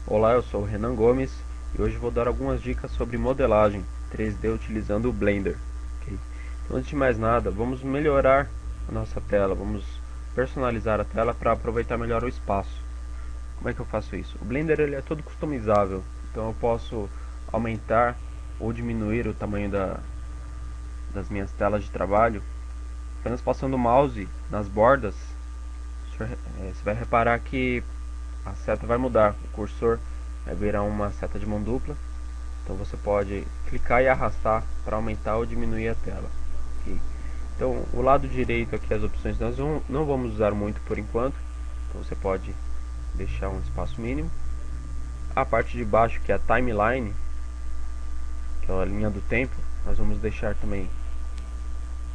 Olá, eu sou o Renan Gomes e hoje vou dar algumas dicas sobre modelagem 3D utilizando o Blender. Ok? Então, antes de mais nada, vamos melhorar a nossa tela, vamos personalizar a tela para aproveitar melhor o espaço. Como é que eu faço isso? O Blender ele é todo customizável, então eu posso aumentar ou diminuir o tamanho das minhas telas de trabalho apenas passando o mouse nas bordas. Você vai reparar que a seta vai mudar, o cursor vai virar uma seta de mão dupla. Então você pode clicar e arrastar para aumentar ou diminuir a tela. Ok? Então o lado direito aqui, as opções nós não vamos usar muito por enquanto. Então você pode deixar um espaço mínimo. A parte de baixo, que é a timeline, que é a linha do tempo, nós vamos deixar também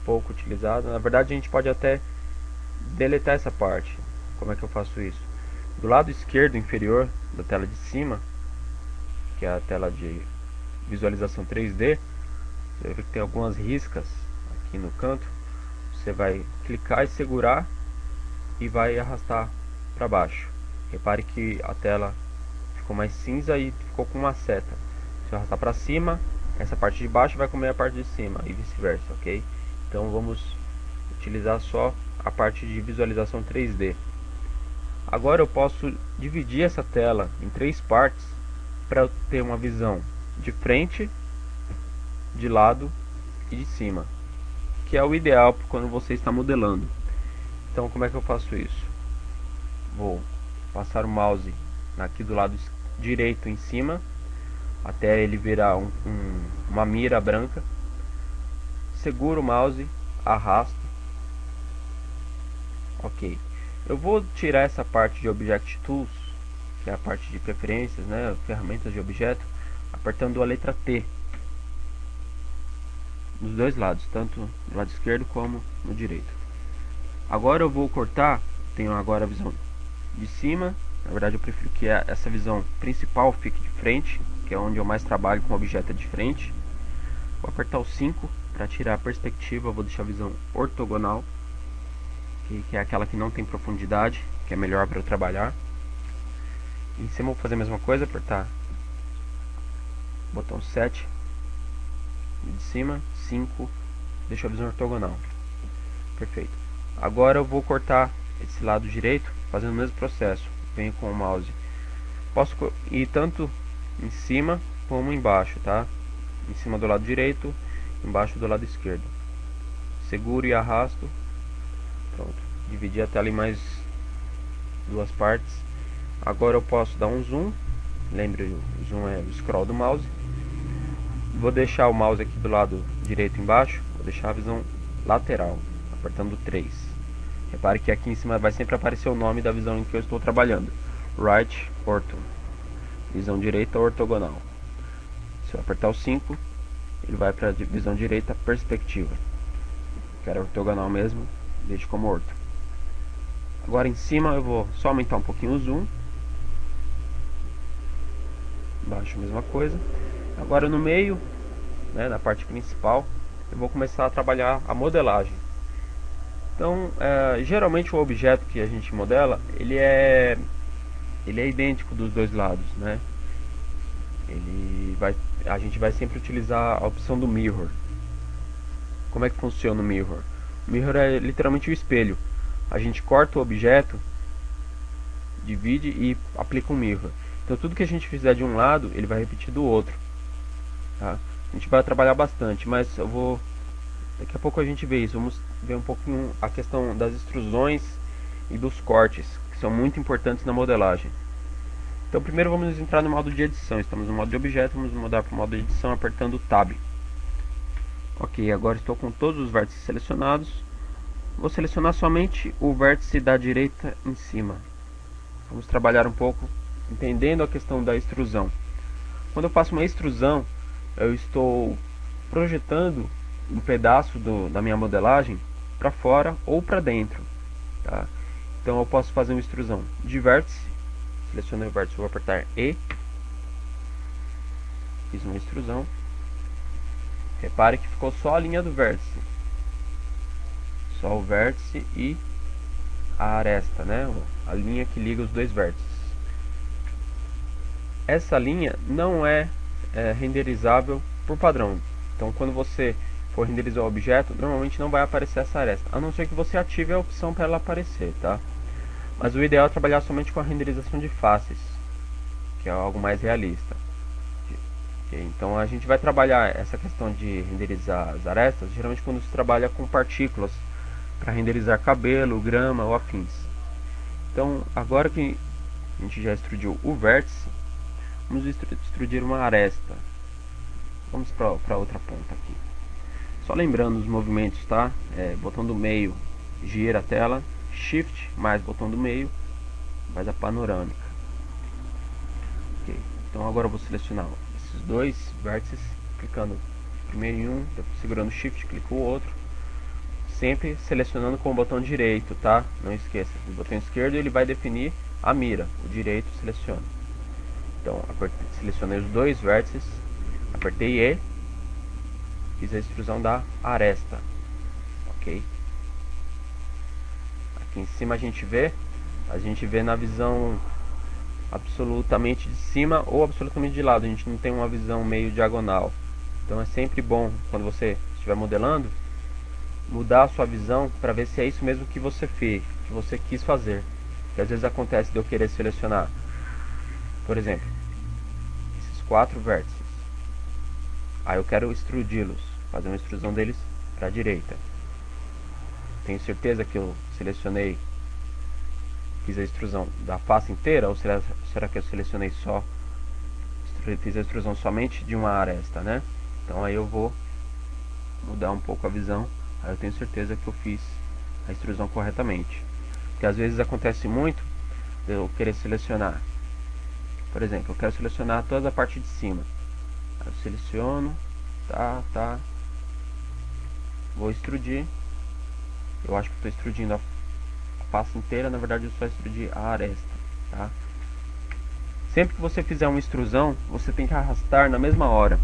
pouco utilizada. Na verdade a gente pode até deletar essa parte. Como é que eu faço isso? Do lado esquerdo inferior da tela de cima, que é a tela de visualização 3D, você vai ver que tem algumas riscas aqui no canto. Você vai clicar e segurar e vai arrastar para baixo. Repare que a tela ficou mais cinza e ficou com uma seta. Se eu arrastar para cima, essa parte de baixo vai comer a parte de cima e vice-versa, ok? Então vamos utilizar só a parte de visualização 3D. Agora eu posso dividir essa tela em três partes para eu ter uma visão de frente, de lado e de cima, que é o ideal quando você está modelando. Então como é que eu faço isso? Vou passar o mouse aqui do lado direito em cima até ele virar uma mira branca. Seguro o mouse, arrasto. Ok. Eu vou tirar essa parte de Object Tools, que é a parte de preferências, né, ferramentas de objeto, apertando a letra T nos dois lados, tanto no lado esquerdo como no direito. Agora eu vou cortar, tenho agora a visão de cima. Na verdade eu prefiro que essa visão principal fique de frente, que é onde eu mais trabalho com o objeto de frente. Vou apertar o 5 para tirar a perspectiva, vou deixar a visão ortogonal, que é aquela que não tem profundidade, que é melhor para eu trabalhar. Em cima eu vou fazer a mesma coisa, apertar botão 7 de cima, 5, deixa a visão ortogonal. Perfeito. Agora eu vou cortar esse lado direito, fazendo o mesmo processo. Venho com o mouse. Posso ir tanto em cima como embaixo, tá? Em cima do lado direito, embaixo do lado esquerdo. Seguro e arrasto. Pronto. Dividi a tela em mais duas partes. Agora eu posso dar um zoom. Lembre, o zoom é o scroll do mouse. Vou deixar o mouse aqui do lado direito embaixo. Vou deixar a visão lateral, apertando 3. Repare que aqui em cima vai sempre aparecer o nome da visão em que eu estou trabalhando. Right Ortho. Visão direita ortogonal. Se eu apertar o 5, ele vai para a visão direita perspectiva. Quero ortogonal mesmo, deixo como orto. Agora em cima eu vou só aumentar um pouquinho o zoom. Embaixo a mesma coisa. Agora no meio, né, na parte principal, eu vou começar a trabalhar a modelagem. Então, geralmente o objeto que a gente modela, ele é idêntico dos dois lados, né? A gente vai sempre utilizar a opção do mirror. Como é que funciona o mirror? O mirror é literalmente o espelho. A gente corta o objeto, divide e aplica um mirror. Então tudo que a gente fizer de um lado, ele vai repetir do outro. Tá? A gente vai trabalhar bastante, mas daqui a pouco a gente vê isso. Vamos ver um pouquinho a questão das extrusões e dos cortes, que são muito importantes na modelagem. Então primeiro vamos entrar no modo de edição. Estamos no modo de objeto, vamos mudar para o modo de edição apertando o Tab. Ok, agora estou com todos os vértices selecionados. Vou selecionar somente o vértice da direita em cima. Vamos trabalhar um pouco entendendo a questão da extrusão. Quando eu faço uma extrusão, eu estou projetando um pedaço da minha modelagem para fora ou para dentro. Tá? Então eu posso fazer uma extrusão de vértice. Selecionei o vértice, vou apertar E. Fiz uma extrusão. Repare que ficou só a linha do vértice. Só o vértice e a aresta, né? A linha que liga os dois vértices. essa linha não é renderizável por padrão. Então quando você for renderizar o objeto, normalmente não vai aparecer essa aresta, a não ser que você ative a opção para ela aparecer, tá? Mas o ideal é trabalhar somente com a renderização de faces, que é algo mais realista. Então a gente vai trabalhar essa questão de renderizar as arestas, geralmente quando se trabalha com partículas, para renderizar cabelo, grama ou afins. Então agora que a gente já extrudiu o vértice, vamos extrudir uma aresta. Vamos para outra ponta aqui. Só lembrando os movimentos, tá? Botão do meio gira a tela, Shift mais botão do meio faz a panorâmica. Ok. Então agora eu vou selecionar esses dois vértices, clicando primeiro em um, segurando Shift, clico o outro, sempre selecionando com o botão direito, tá? Não esqueça, o botão esquerdo ele vai definir a mira, o direito seleciona. Então selecionei os dois vértices, apertei E, fiz a extrusão da aresta, ok? Aqui em cima a gente vê na visão absolutamente de cima ou absolutamente de lado, a gente não tem uma visão meio diagonal. Então é sempre bom, quando você estiver modelando, mudar a sua visão para ver se é isso mesmo que você fez, que você quis fazer. Porque às vezes acontece de eu querer selecionar, por exemplo, esses 4 vértices, aí eu quero extrudi-los, fazer uma extrusão deles para a direita. Tenho certeza que eu selecionei, fiz a extrusão da face inteira, ou será que eu selecionei só, fiz a extrusão somente de uma aresta, né? Então aí eu vou mudar um pouco a visão, aí eu tenho certeza que eu fiz a extrusão corretamente. Porque às vezes acontece muito de eu querer selecionar, por exemplo, eu quero selecionar toda a parte de cima, aí eu seleciono, tá, vou extrudir, eu acho que estou extrudindo a face inteira, na verdade eu só extrudi a aresta, tá? Sempre que você fizer uma extrusão, você tem que arrastar na mesma hora.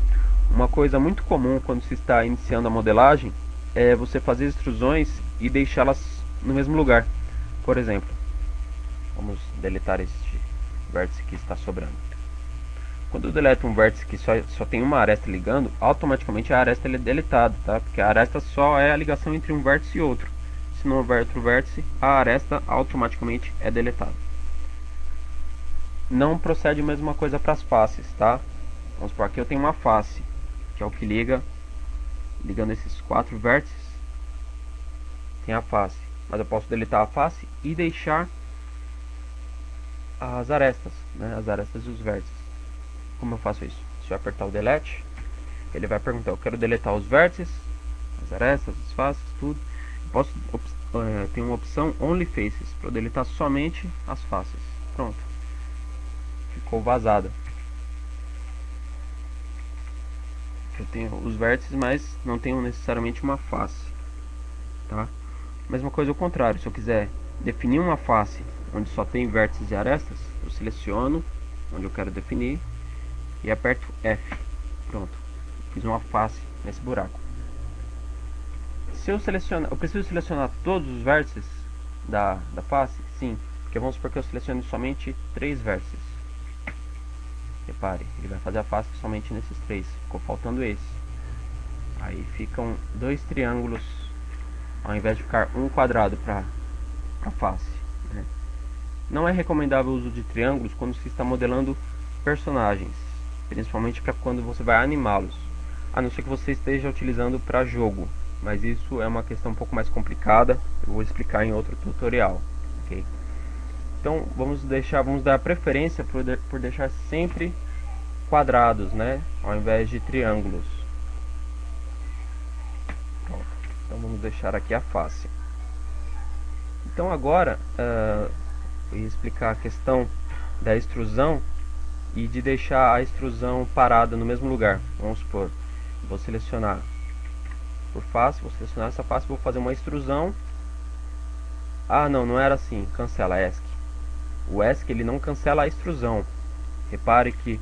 Uma coisa muito comum quando se está iniciando a modelagem é você fazer extrusões e deixá-las no mesmo lugar. Por exemplo, vamos deletar este vértice que está sobrando. Quando eu deleto um vértice que só tem uma aresta ligando, automaticamente a aresta é deletada, tá? Porque a aresta só é a ligação entre um vértice e outro. Se não houver outro vértice, a aresta automaticamente é deletada. Não procede a mesma coisa para as faces, tá? Vamos supor, aqui eu tenho uma face, que é o que ligando esses 4 vértices, tem a face. Mas eu posso deletar a face e deixar as arestas, né? As arestas e os vértices. Como eu faço isso? Se eu apertar o delete, ele vai perguntar, eu quero deletar os vértices, as arestas, as faces, tudo. Tem uma opção Only Faces, para deletar somente as faces. Pronto. Ficou vazada. Eu tenho os vértices, mas não tenho necessariamente uma face, tá? Mesma coisa ao contrário, se eu quiser definir uma face onde só tem vértices e arestas, eu seleciono onde eu quero definir e aperto F. Pronto, fiz uma face nesse buraco. Se eu selecionar, eu preciso selecionar todos os vértices da face? Sim, porque vamos supor que eu selecione somente 3 vértices. Repare, ele vai fazer a face somente nesses 3, ficou faltando esse. Aí ficam 2 triângulos ao invés de ficar um quadrado para a face, né? Não é recomendável o uso de triângulos quando se está modelando personagens, principalmente para quando você vai animá-los, a não ser que você esteja utilizando para jogo, mas isso é uma questão um pouco mais complicada, eu vou explicar em outro tutorial, ok? Então vamos dar preferência por deixar sempre quadrados, né, ao invés de triângulos. Pronto. Então vamos deixar aqui a face. Então agora eu ia explicar a questão da extrusão e de deixar a extrusão parada no mesmo lugar. Vamos supor, vou selecionar por face, vou selecionar essa face, vou fazer uma extrusão. Ah, não era assim, cancela ESC. O ESC ele não cancela a extrusão. Repare que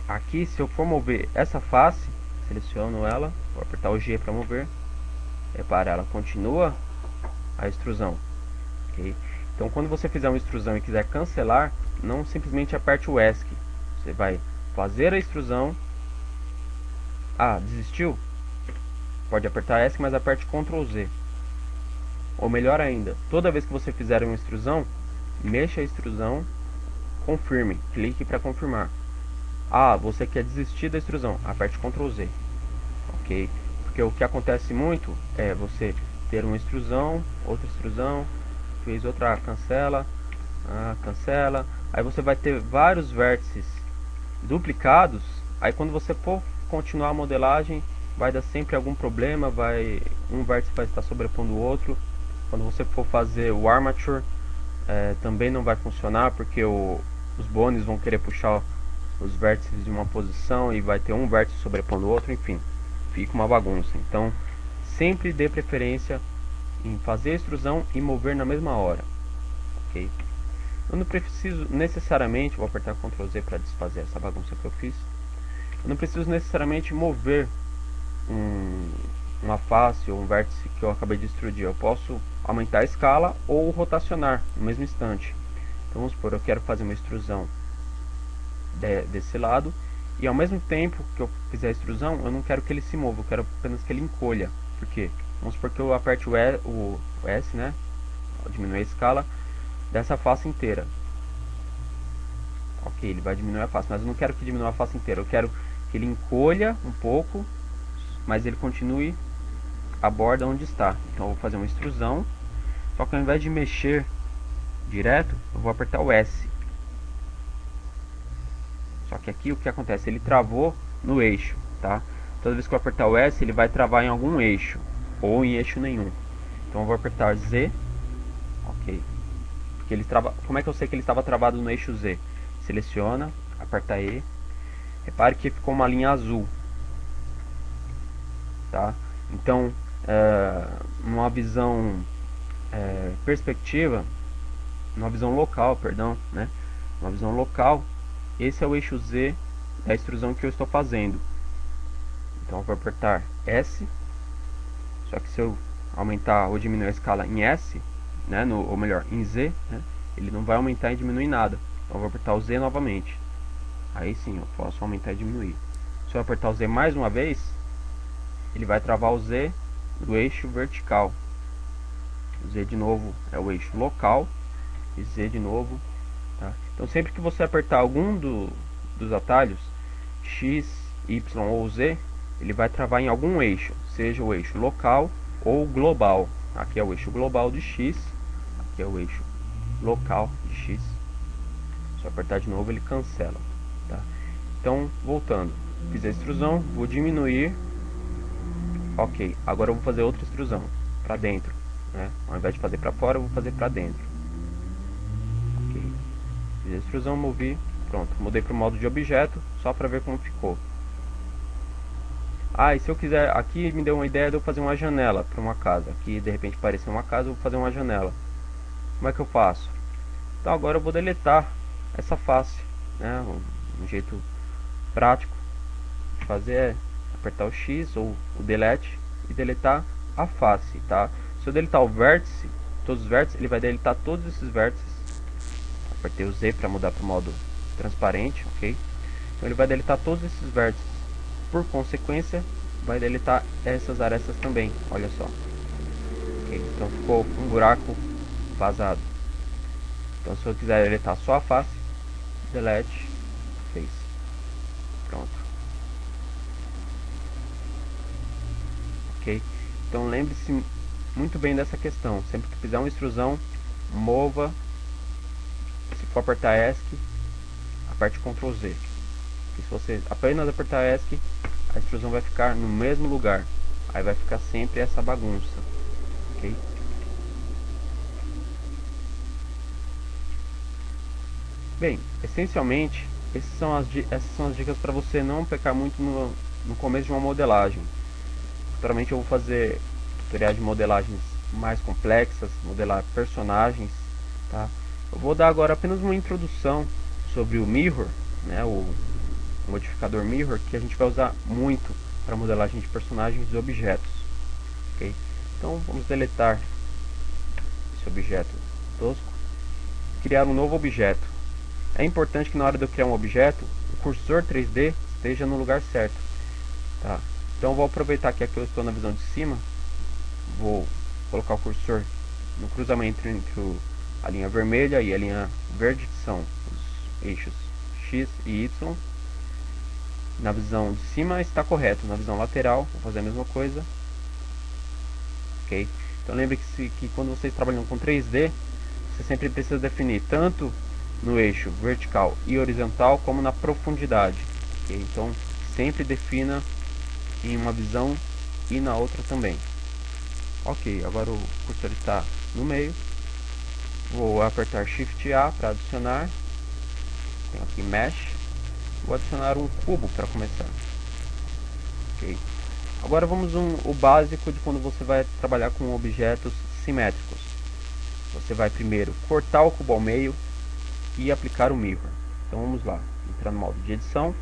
aqui, se eu for mover essa face, seleciono ela, vou apertar o G para mover. Repare, ela continua a extrusão, ok? Então quando você fizer uma extrusão e quiser cancelar, não simplesmente aperte o ESC, Você vai fazer a extrusão. Ah, desistiu? Pode apertar ESC, mas aperte Ctrl Z. Ou melhor ainda, toda vez que você fizer uma extrusão, mexa a extrusão, confirme, clique para confirmar. Ah, você quer desistir da extrusão, aperte Ctrl Z. Ok? Porque o que acontece muito é você ter uma extrusão, outra extrusão, fez outra, cancela, cancela. Aí você vai ter vários vértices duplicados. Aí quando você for continuar a modelagem, vai dar sempre algum problema, um vértice vai estar sobrepondo o outro. Quando você for fazer o armature, também não vai funcionar, porque os bones vão querer puxar os vértices de uma posição e vai ter um vértice sobrepondo o outro, enfim, fica uma bagunça. Então, sempre dê preferência em fazer a extrusão e mover na mesma hora, ok? Eu não preciso necessariamente, vou apertar Ctrl Z para desfazer essa bagunça que eu fiz. Eu não preciso necessariamente mover uma face ou um vértice que eu acabei de extrudir. Eu posso aumentar a escala ou rotacionar no mesmo instante. Então vamos supor, eu quero fazer uma extrusão desse lado, e ao mesmo tempo que eu fizer a extrusão, eu não quero que ele se mova, eu quero apenas que ele encolha. Por quê? Vamos supor que eu aperte o S, né? Vou diminuir a escala dessa face inteira. Ok, ele vai diminuir a face, mas eu não quero que diminua a face inteira, eu quero que ele encolha um pouco, mas ele continue a borda onde está. Então eu vou fazer uma extrusão, só que ao invés de mexer direto, eu vou apertar o S. Só que aqui o que acontece? Ele travou no eixo, tá? Toda vez que eu apertar o S, ele vai travar em algum eixo, ou em eixo nenhum. Então eu vou apertar Z, ok. Porque ele trava. Como é que eu sei que ele estava travado no eixo Z? Seleciona, aperta E. Repare que ficou uma linha azul, tá? Então, numa visão perspectiva, numa visão local, perdão, né? Uma visão local, esse é o eixo Z da extrusão que eu estou fazendo. Então eu vou apertar S, só que se eu aumentar ou diminuir a escala em S, né, ou melhor, em Z, né, ele não vai aumentar e diminuir nada. Então eu vou apertar o Z novamente. Aí sim eu posso aumentar e diminuir. Se eu apertar o Z mais uma vez, ele vai travar o Z do eixo vertical. O Z de novo é o eixo local, e Z de novo. Tá? Então sempre que você apertar algum dos atalhos, X, Y ou Z, ele vai travar em algum eixo, seja o eixo local ou global. Aqui é o eixo global de X, aqui é o eixo local de X. Se eu apertar de novo, ele cancela. Tá? Então, voltando, fiz a extrusão, vou diminuir. Ok, agora eu vou fazer outra extrusão para dentro, né? Ao invés de fazer para fora, eu vou fazer para dentro. Ok, fiz a extrusão, movi, pronto, mudei para o modo de objeto, só para ver como ficou. Ah, e se eu quiser, aqui me deu uma ideia de eu fazer uma janela para uma casa. Aqui de repente parecer uma casa, eu vou fazer uma janela. Como é que eu faço? Então agora eu vou deletar essa face, né? Um jeito prático de fazer é apertar o X ou o delete e deletar a face, tá? Se eu deletar o vértice, todos os vértices, ele vai deletar todos esses vértices. Apertei o Z para mudar para o modo transparente, ok? Então ele vai deletar todos esses vértices. Por consequência, vai deletar essas arestas também, olha só. Okay? Então ficou um buraco vazado. Então se eu quiser deletar só a face, delete, fez. Pronto. Ok? Então lembre-se muito bem dessa questão. Sempre que fizer uma extrusão, mova. Se for apertar ESC, aperte Ctrl Z. E se você apenas apertar ESC, a extrusão vai ficar no mesmo lugar. Aí vai ficar sempre essa bagunça. Ok? Bem, essencialmente, essas são as dicas para você não pecar muito no começo de uma modelagem. Futuramente eu vou fazer tutoriais de modelagens mais complexas, modelar personagens, tá? Eu vou dar agora apenas uma introdução sobre o Mirror, né, o modificador Mirror, que a gente vai usar muito para modelagem de personagens e objetos. Okay? Então vamos deletar esse objeto tosco, criar um novo objeto. É importante que na hora de eu criar um objeto, o cursor 3D esteja no lugar certo, tá? Então eu vou aproveitar que aqui eu estou na visão de cima, vou colocar o cursor no cruzamento entre a linha vermelha e a linha verde, que são os eixos X e Y. Na visão de cima está correto, na visão lateral vou fazer a mesma coisa, ok? Então lembre que quando vocês trabalham com 3D, você sempre precisa definir tanto no eixo vertical e horizontal como na profundidade, okay? Então sempre defina em uma visão e na outra também. Ok, agora o cursor está no meio, vou apertar Shift A para adicionar, tenho aqui Mesh, vou adicionar um cubo para começar. Ok, agora vamos o básico de quando você vai trabalhar com objetos simétricos. Você vai primeiro cortar o cubo ao meio e aplicar o Mirror. Então vamos lá, entrar no modo de edição,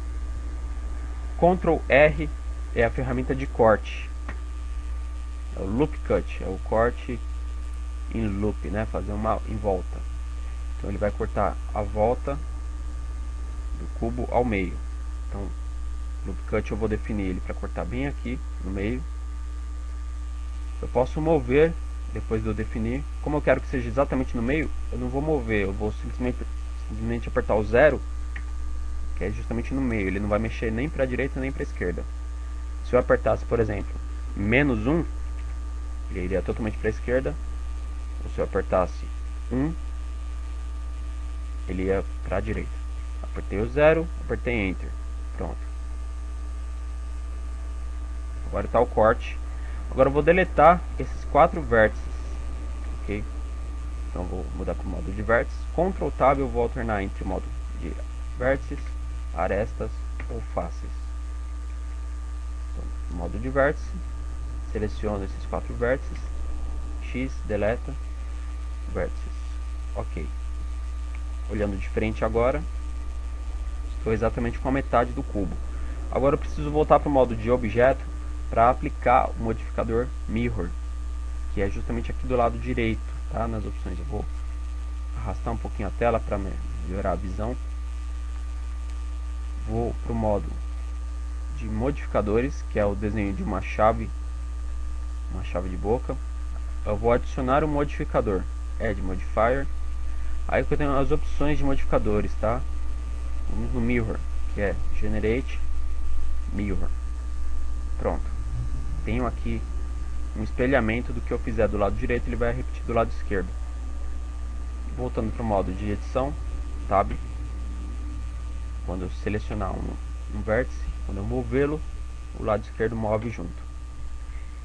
Ctrl R é a ferramenta de corte, é o Loop Cut, é o corte em loop, né? Fazer uma em volta. Então ele vai cortar a volta do cubo ao meio. Então Loop Cut eu vou definir ele para cortar bem aqui no meio. Eu posso mover depois de eu definir. Como eu quero que seja exatamente no meio, eu não vou mover, eu vou simplesmente apertar o 0, que é justamente no meio. Ele não vai mexer nem para a direita nem para a esquerda. Se eu apertasse, por exemplo, -1, ele iria totalmente para a esquerda. Ou se eu apertasse 1, ele ia para a direita. Apertei o 0, apertei Enter. Pronto. Agora está o corte. Agora eu vou deletar esses 4 vértices. Ok? Então eu vou mudar para o modo de vértices. Ctrl Tab eu vou alternar entre o modo de vértices, arestas ou faces. Então, no modo de vértice, seleciono esses 4 vértices. X, deleta, vértices. Ok. Olhando de frente agora, estou exatamente com a metade do cubo. Agora eu preciso voltar para o modo de objeto para aplicar o modificador Mirror, que é justamente aqui do lado direito, tá? Nas opções eu vou arrastar um pouquinho a tela para melhorar a visão. Vou para o modo de modificadores, que é o desenho de uma chave de boca. Eu vou adicionar um modificador, Add Modifier. Aí eu tenho as opções de modificadores, tá? Vamos no Mirror, que é Generate Mirror. Pronto. Tenho aqui um espelhamento do que eu fizer do lado direito, ele vai repetir do lado esquerdo. Voltando para o modo de edição, Tab. Quando eu selecionar um vértice, quando eu movê-lo, o lado esquerdo move junto.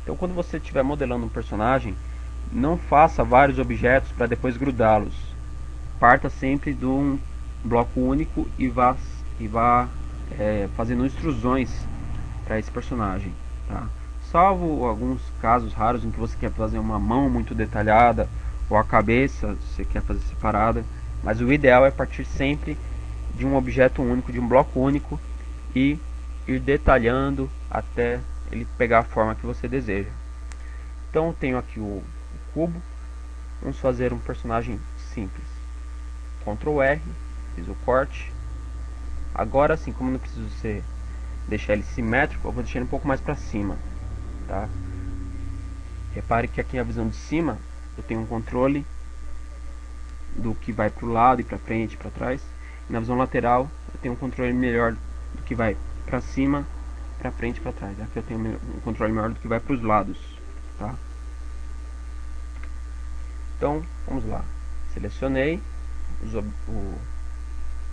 Então quando você estiver modelando um personagem, não faça vários objetos para depois grudá-los. Parta sempre de um bloco único e vá fazendo instruções para esse personagem, tá? Salvo alguns casos raros em que você quer fazer uma mão muito detalhada ou a cabeça você quer fazer separada, mas o ideal é partir sempre de um objeto único, de um bloco único, e ir detalhando até ele pegar a forma que você deseja. Então tenho aqui o cubo. Vamos fazer um personagem simples. Ctrl R, fiz o corte. Agora sim, como não preciso deixar ele simétrico, eu vou deixar ele um pouco mais para cima, tá? Repare que aqui na visão de cima eu tenho um controle do que vai para o lado e para frente e para trás. E na visão lateral eu tenho um controle melhor do que vai para cima, para frente e para trás. Aqui eu tenho um controle melhor do que vai para os lados, tá? Então vamos lá. Selecionei,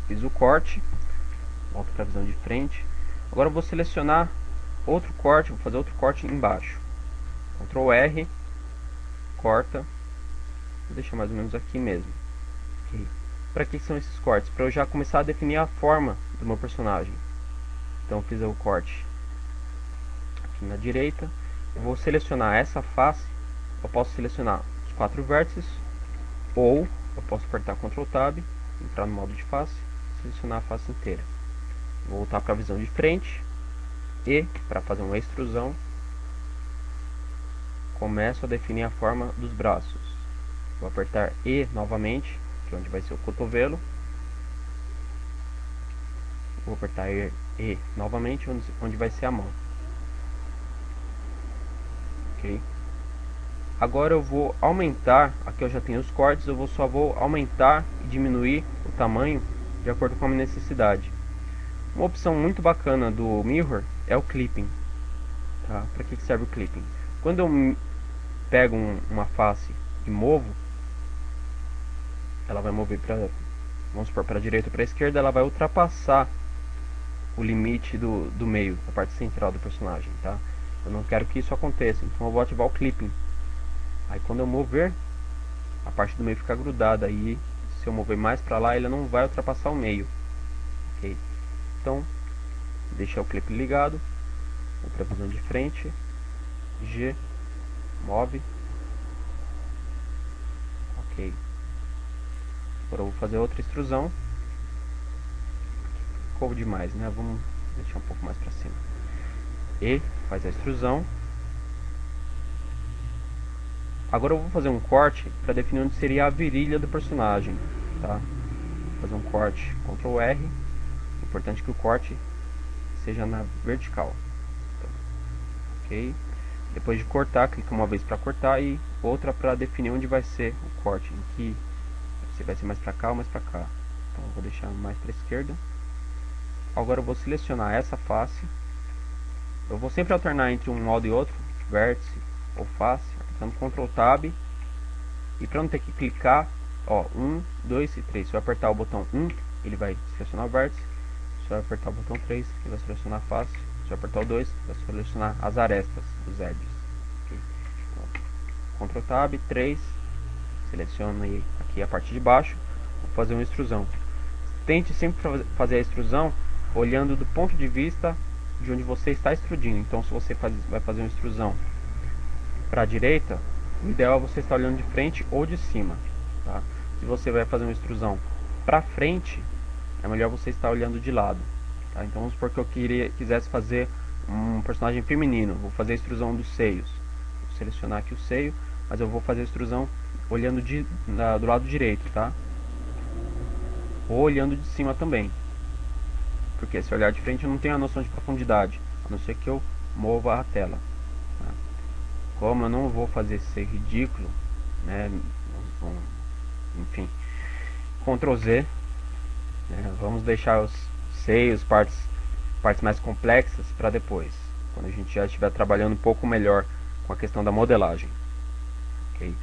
fiz o corte, volto para a visão de frente. Agora eu vou selecionar outro corte, vou fazer outro corte embaixo. Ctrl R, corta, vou deixar mais ou menos aqui mesmo. Okay. Para que são esses cortes? Para eu já começar a definir a forma do meu personagem. Então eu fiz o corte aqui na direita, eu vou selecionar essa face. Eu posso selecionar os 4 vértices, ou eu posso apertar Ctrl Tab, entrar no modo de face, selecionar a face inteira. Vou voltar para a visão de frente e, para fazer uma extrusão, começo a definir a forma dos braços. Vou apertar E novamente, que é onde vai ser o cotovelo. Vou apertar E novamente, onde vai ser a mão. Ok? Agora eu vou aumentar, aqui eu já tenho os cortes, eu só vou aumentar e diminuir o tamanho de acordo com a minha necessidade. Uma opção muito bacana do Mirror é o Clipping. Tá? Para que serve o Clipping? Quando eu pego uma face e movo, ela vai mover para, vamos supor, para a direita ou para a esquerda, ela vai ultrapassar o limite do meio, a parte central do personagem. Tá? Eu não quero que isso aconteça, então eu vou ativar o Clipping. Aí quando eu mover, a parte do meio fica grudada, aí se eu mover mais para lá, ele não vai ultrapassar o meio. Ok? Então, deixar o clipe ligado, vou para a visão de frente, G, move, ok. Agora eu vou fazer outra extrusão, ficou demais, né? Vamos deixar um pouco mais para cima. E faz a extrusão. Agora eu vou fazer um corte para definir onde seria a virilha do personagem, tá? Vou fazer um corte, Ctrl R. Importante que o corte seja na vertical. Então, ok. Depois de cortar, clica uma vez para cortar e outra para definir onde vai ser o corte, em que se vai ser mais para cá ou mais para cá. Então eu vou deixar mais para a esquerda. Agora eu vou selecionar essa face. Eu vou sempre alternar entre um modo e outro, vértice ou face, apertando Ctrl Tab. E para não ter que clicar, ó, 1, 2 e 3. Se eu apertar o botão 1, ele vai selecionar o vértice. Se eu apertar o botão 3, ele vai selecionar a face. Se eu apertar o 2, vai selecionar as arestas dos edges. Okay. Então, Ctrl Tab, 3, seleciono aqui a parte de baixo, vou fazer uma extrusão. Tente sempre fazer a extrusão olhando do ponto de vista de onde você está extrudindo. Então, se você vai fazer uma extrusão para a direita, o ideal é você estar olhando de frente ou de cima. Tá? Se você vai fazer uma extrusão para frente, é melhor você estar olhando de lado. Tá? Então vamos supor que eu quisesse fazer um personagem feminino. Vou fazer a extrusão dos seios. Vou selecionar aqui o seio, mas eu vou fazer a extrusão olhando do lado direito, tá? Ou olhando de cima também. Porque se eu olhar de frente eu não tenho a noção de profundidade, a não ser que eu mova a tela. Tá? Como eu não vou fazer ser ridículo, né? Enfim, Ctrl Z. Vamos deixar os seios, partes mais complexas para depois, quando a gente já estiver trabalhando um pouco melhor com a questão da modelagem. Ok?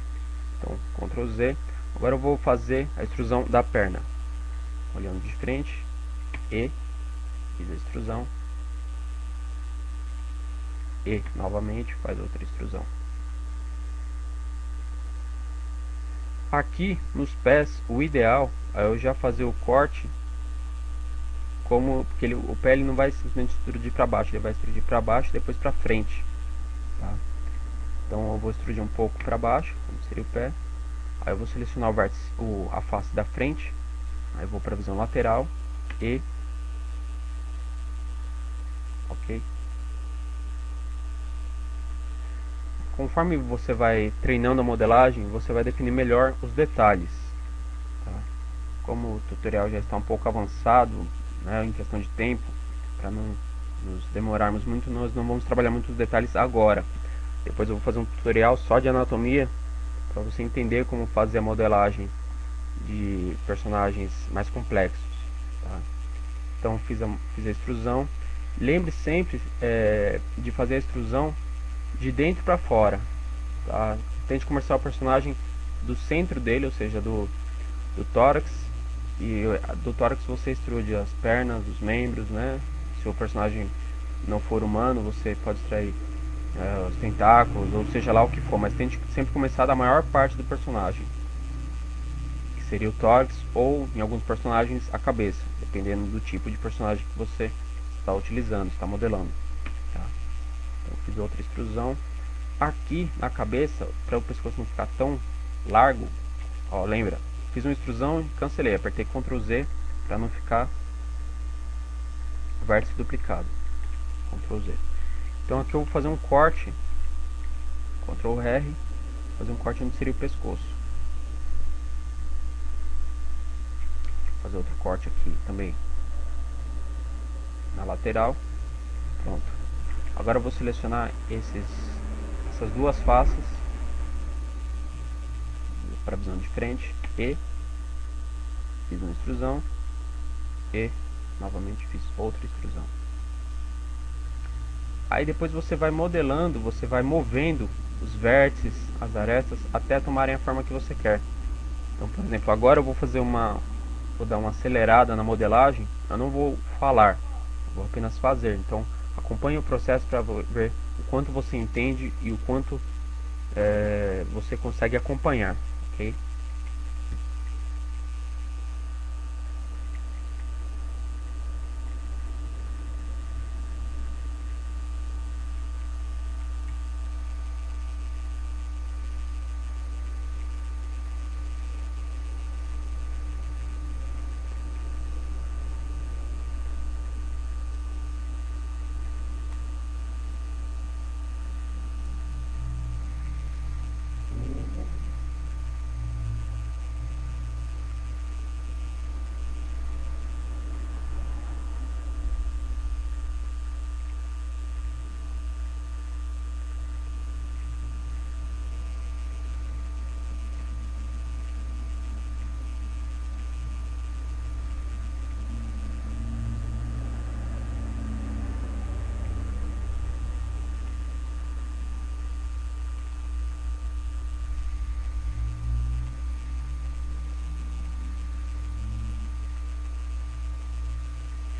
Então, Ctrl Z. Agora eu vou fazer a extrusão da perna. Olhando de frente, E, fiz a extrusão. E, novamente, faz outra extrusão. Aqui, nos pés, o ideal é eu já fazer o corte porque o pé ele não vai simplesmente extrudir para baixo, ele vai extrudir para baixo e depois para frente. Tá? Então eu vou extrudir um pouco para baixo, como seria o pé. Aí eu vou selecionar o vértice, a face da frente. Aí eu vou para a visão lateral e ok. Conforme você vai treinando a modelagem, você vai definir melhor os detalhes. Tá? Como o tutorial já está um pouco avançado, né, em questão de tempo, para não nos demorarmos muito, nós não vamos trabalhar muito os detalhes agora. Depois eu vou fazer um tutorial só de anatomia, para você entender como fazer a modelagem de personagens mais complexos. Tá? Então fiz a extrusão. Lembre sempre de fazer a extrusão de dentro para fora. Tá? Tente começar o personagem do centro dele, ou seja, do tórax. E do tórax você extrude as pernas, os membros, né? Se o personagem não for humano, você pode extrair os tentáculos, ou seja lá o que for, mas tente sempre começar da maior parte do personagem, que seria o tórax, ou em alguns personagens a cabeça, dependendo do tipo de personagem que você está utilizando, está modelando. Tá? Então fiz outra extrusão. Aqui na cabeça, para o pescoço não ficar tão largo, ó, lembra? Fiz uma extrusão e cancelei, apertei Ctrl Z para não ficar vértice duplicado. Ctrl Z. Então aqui eu vou fazer um corte, Ctrl R, fazer um corte onde seria o pescoço. Vou fazer outro corte aqui também. na lateral. Pronto. Agora eu vou selecionar essas duas faces para a visão de frente e fiz uma extrusão e novamente fiz outra extrusão. Aí depois você vai modelando, você vai movendo os vértices, as arestas, até tomarem a forma que você quer. Então, por exemplo, agora eu vou dar uma acelerada na modelagem. Eu não vou falar, vou apenas fazer. Então, acompanhe o processo para ver o quanto você entende e o quanto você consegue acompanhar, ok?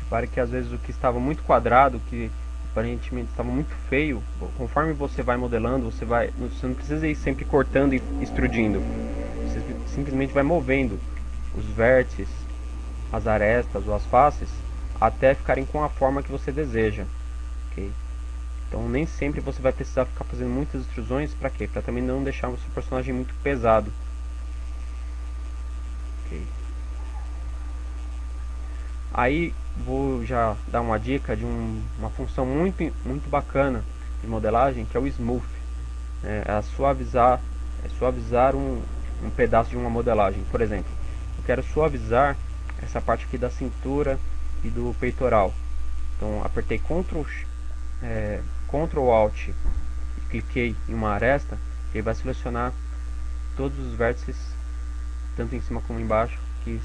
Repare que às vezes o que estava muito quadrado, que aparentemente estava muito feio, conforme você vai modelando, você não precisa ir sempre cortando e extrudindo. Você simplesmente vai movendo os vértices, as arestas ou as faces até ficarem com a forma que você deseja, ok? Então nem sempre você vai precisar ficar fazendo muitas extrusões. Para quê? Para também não deixar o seu personagem muito pesado, ok? Aí vou já dar uma dica de uma função muito bacana de modelagem, que é o smooth. É suavizar um pedaço de uma modelagem. Por exemplo, eu quero suavizar essa parte aqui da cintura e do peitoral. Então apertei Ctrl Alt e cliquei em uma aresta. Ele vai selecionar todos os vértices, tanto em cima como embaixo, que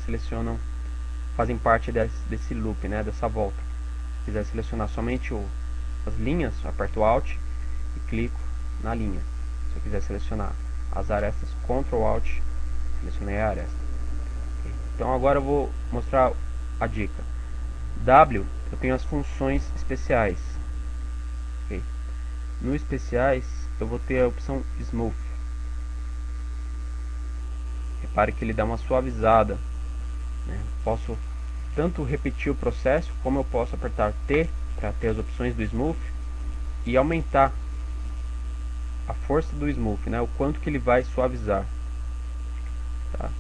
fazem parte desse loop, né, dessa volta. Se quiser selecionar somente as linhas, eu aperto Alt e clico na linha. Se eu quiser selecionar as arestas, Ctrl Alt, selecionei a aresta. Okay. Então agora eu vou mostrar a dica. W, eu tenho as funções especiais. Okay. No especiais, eu vou ter a opção Smooth. Repare que ele dá uma suavizada. Posso tanto repetir o processo, como eu posso apertar T para ter as opções do Smooth e aumentar a força do Smooth, né? O quanto que ele vai suavizar. Tá?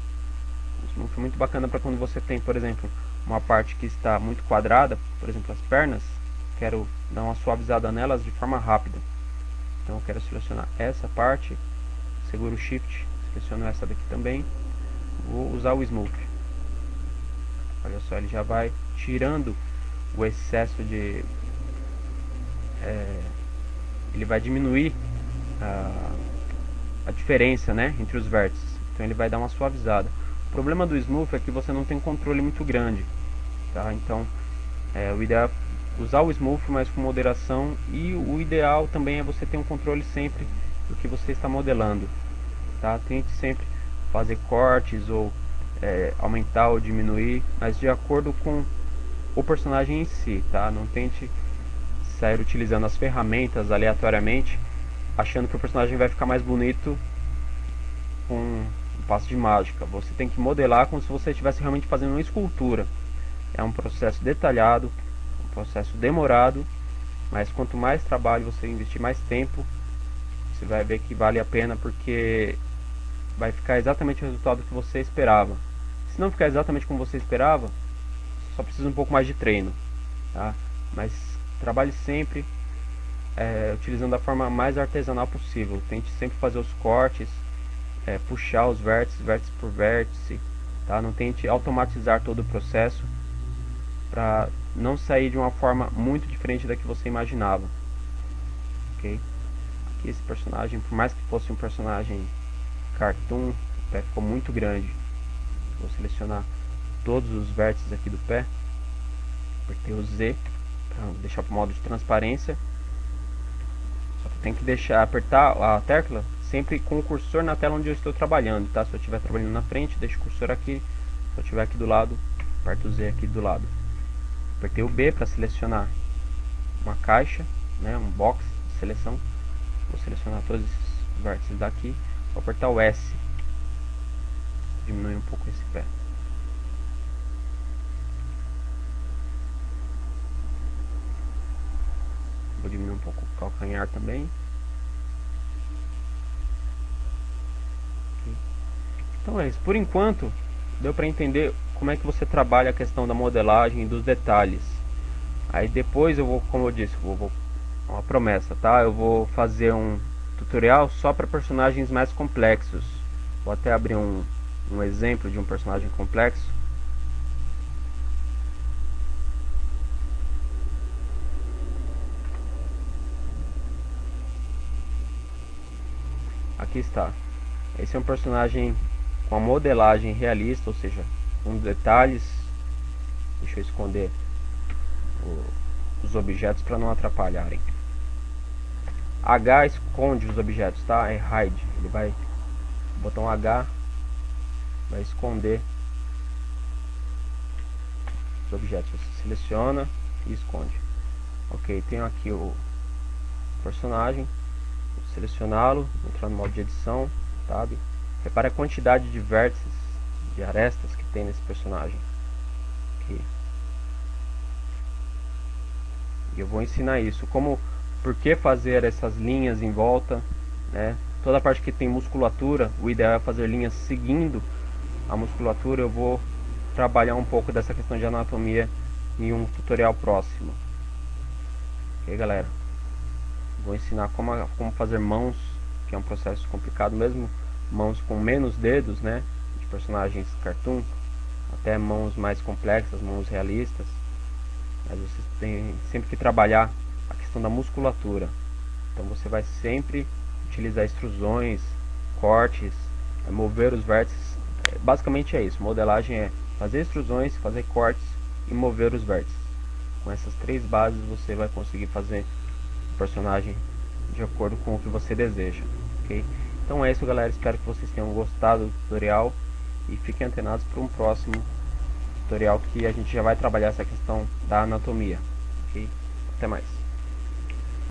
O Smooth é muito bacana para quando você tem, por exemplo, uma parte que está muito quadrada, por exemplo, as pernas, quero dar uma suavizada nelas de forma rápida. Então eu quero selecionar essa parte, seguro o Shift, seleciono essa daqui também, vou usar o Smooth. Olha só, ele já vai tirando o excesso de... ele vai diminuir a diferença, né, entre os vértices. Então ele vai dar uma suavizada. O problema do Smooth é que você não tem um controle muito grande. Tá? Então o ideal é usar o Smooth, mas com moderação. E o ideal também é você ter um controle sempre do que você está modelando. Tá? Tente sempre fazer cortes ou aumentar ou diminuir, mas de acordo com o personagem em si, tá? Não tente sair utilizando as ferramentas aleatoriamente, achando que o personagem vai ficar mais bonito com um passo de mágica. Você tem que modelar como se você estivesse realmente fazendo uma escultura. É um processo detalhado, um processo demorado, mas quanto mais trabalho você investir, mais tempo, você vai ver que vale a pena, porque vai ficar exatamente o resultado que você esperava. Se não ficar exatamente como você esperava, só precisa um pouco mais de treino, tá? Mas trabalhe sempre utilizando da forma mais artesanal possível. Tente sempre fazer os cortes, puxar os vértices, vértice por vértice, tá? Não tente automatizar todo o processo. para não sair de uma forma muito diferente da que você imaginava, ok? Aqui esse personagem, por mais que fosse um personagem cartoon, o pé ficou muito grande. Vou selecionar todos os vértices aqui do pé, apertei o Z para deixar para o modo de transparência. Só que tem que apertar a tecla sempre com o cursor na tela onde eu estou trabalhando, tá? Se eu estiver trabalhando na frente, deixo o cursor aqui. Se eu estiver aqui do lado, aperto o Z aqui do lado. Apertei o B para selecionar uma caixa, né, um box de seleção. Vou selecionar todos esses vértices daqui. Vou apertar o S, diminuir um pouco esse pé. Vou diminuir um pouco o calcanhar também. Então é isso. Por enquanto, deu para entender como é que você trabalha a questão da modelagem e dos detalhes. Aí depois eu vou, como eu disse, vou uma promessa, tá? Eu vou fazer um tutorial só para personagens mais complexos. Vou até abrir um exemplo de um personagem complexo. Aqui está. Esse é um personagem com a modelagem realista, ou seja, com detalhes. Deixa eu esconder os objetos para não atrapalharem. H esconde os objetos, tá? É hide. Ele vai, botão H vai esconder os objetos. Você seleciona e esconde. Ok, tenho aqui o personagem. Vou selecioná-lo, entrar no modo de edição, tab. Repare a quantidade de vértices, de arestas que tem nesse personagem. Aqui. E eu vou ensinar isso, por que fazer essas linhas em volta, né? Toda a parte que tem musculatura, o ideal é fazer linhas seguindo a musculatura. Eu vou trabalhar um pouco dessa questão de anatomia em um tutorial próximo. Ok, galera? Vou ensinar como fazer mãos, que é um processo complicado, mesmo mãos com menos dedos, né? De personagens cartoon, até mãos mais complexas, mãos realistas. Mas vocês têm sempre que trabalhar a questão da musculatura. Então você vai sempre utilizar extrusões, cortes, mover os vértices. Basicamente é isso. Modelagem é fazer extrusões, fazer cortes e mover os vértices. Com essas três bases você vai conseguir fazer o personagem de acordo com o que você deseja. Ok? Então é isso, galera. Espero que vocês tenham gostado do tutorial e fiquem antenados para um próximo tutorial que a gente já vai trabalhar essa questão da anatomia. Ok? Até mais.